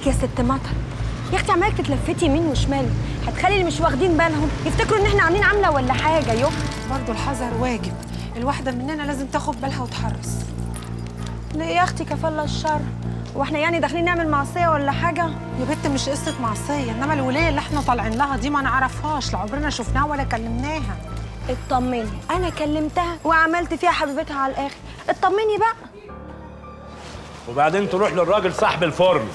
مالك يا ست مطر؟ يا اختي عمالك تتلفتي يمين وشمال، هتخلي اللي مش واخدين بالهم يفتكروا ان احنا عاملين عامله ولا حاجه. برضه الحذر واجب، الواحده مننا لازم تاخد بالها وتحرص. ليه يا اختي كفالة الشر؟ واحنا يعني داخلين نعمل معصيه ولا حاجه؟ يا بنت مش قصه معصيه، انما الولايه اللي احنا طالعين لها دي ما نعرفهاش، لا عمرنا شفناها ولا كلمناها. اطمني، انا كلمتها وعملت فيها حبيبتها على الاخر، اطمني بقى. وبعدين تروح للراجل صاحب الفرن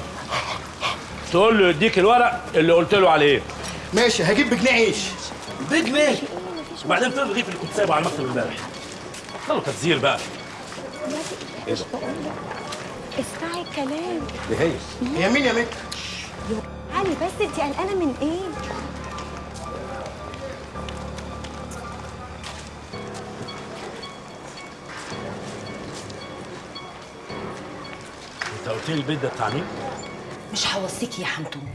تقول له يديك الورق اللي قلت له عليه. ماشي، هجيب بجنيه عيش. بجنيه؟ وبعدين فين الرغيف اللي كنت سايبه على المكتب امبارح؟ خلوا تبذير بقى. ايه ده؟ اسمعي الكلام. دي هي مين يا متر؟ علي بس انتي قلقانه من ايه؟ انت قلت لي البيت ده بتاع مين؟ مش هوصيكي يا حمدون،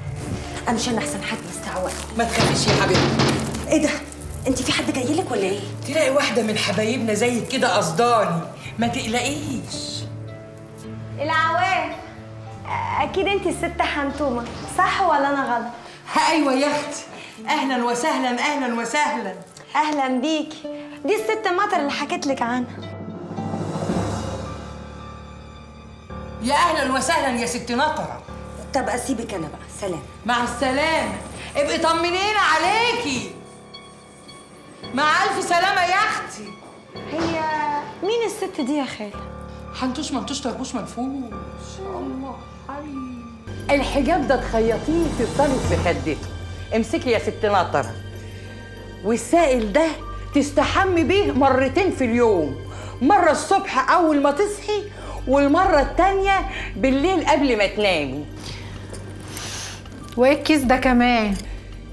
امشي انا احسن حد يستعوق. ما تخافيش يا حبيبتي. ايه ده؟ انت في حد جاي لك ولا ايه؟ تلاقي واحده من حبايبنا زيك كده قصداني، ما تقلقيش. العواف، اكيد انتي الست حنتومه، صح ولا انا غلط؟ ايوه يا اختي، اهلا وسهلا اهلا وسهلا. اهلا بيكي، دي الست مطر اللي حكيت لك عنها. يا اهلا وسهلا يا ست نطره. طب اسيبك انا بقى، سلام. مع السلامه، ابقي طمنينا عليكي. مع الف سلامه يا اختي. هي مين الست دي يا خاله؟ حنتوش منتوش طربوش منفوش. الله حي. الحجاب ده تخيطيه تفضلي في خدته. امسكي يا ست نطره. والسائل ده تستحمي بيه مرتين في اليوم، مرة الصبح أول ما تصحي والمرة التانية بالليل قبل ما تنامي. وايه الكيس ده كمان؟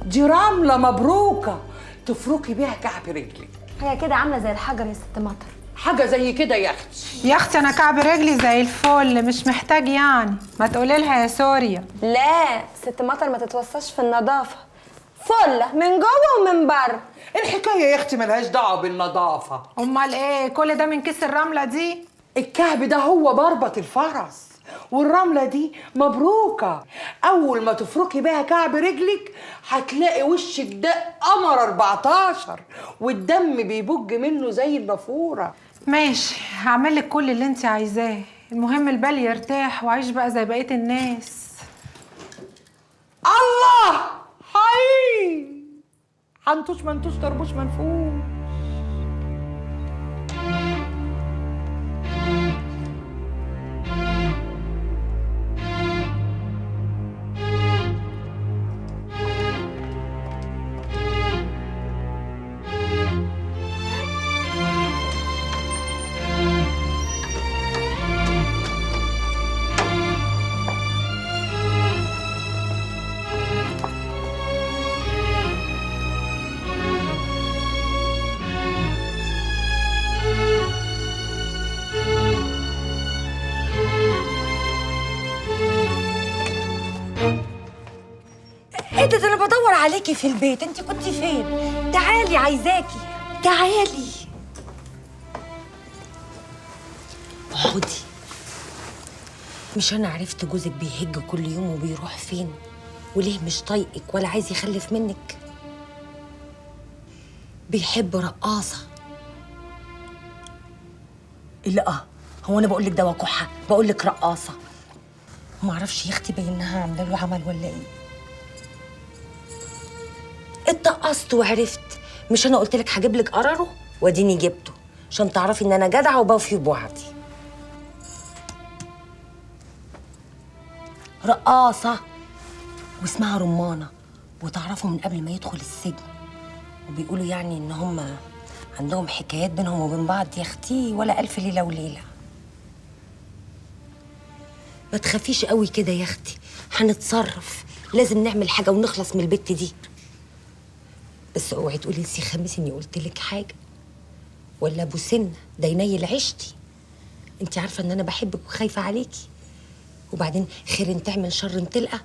دي رملة مبروكة تفركي بيها كعب رجلك. هي كده عامله زي الحجر يا ست مطر. حاجة زي كده يا أختي. يا اختي انا كعب رجلي زي الفل، مش محتاج يعني، ما تقولي لها يا سوريا. لا ست مطر ما تتوصاش في النظافه، فله من جوه ومن بره. الحكاية يا أختي ملهاش دعوة بالنظافة. امال ايه كل ده من كيس الرمله دي؟ الكعب ده هو مربط الفرس، والرملة دي مبروكة. أول ما تفركي بيها كعب رجلك هتلاقي وشك ده قمر 14 والدم بيبج منه زي النافورة. ماشي، هعمل لك كل اللي انت عايزاه، المهم البال يرتاح واعيش بقى زي بقيه الناس. الله حي. حنتوش منتوش طربوش منفوش. ايه ده انا بدور عليكي في البيت، انت كنت فين؟ تعالي عايزاكي، تعالي. اقعدي. مش انا عرفت جوزك بيهج كل يوم وبيروح فين؟ وليه مش طايقك ولا عايز يخلف منك؟ بيحب رقاصه. لا هو انا بقول لك ده وكحه، بقول لك رقاصه. ما اعرفش يا اختي بينها عامله له عمل ولا ايه. اتقصت وعرفت. مش انا قلت لك هجيب لك قراره واديني جبته عشان تعرفي ان انا جدعه وبوفي بوعدي. رقاصه واسمها رمانه، وتعرفوا من قبل ما يدخل السجن، وبيقولوا يعني ان هم عندهم حكايات بينهم وبين بعض يا اختي ولا الف ليله وليله. ما تخافيش قوي كده يا اختي، هنتصرف، لازم نعمل حاجه ونخلص من البت دي. بس اوعي تقولي لسي خميس اني قلت لك حاجه، ولا ابو سنه ده ينيل عيشتي. انت عارفه ان انا بحبك وخايفه عليكي، وبعدين خير تعمل شر تلقى.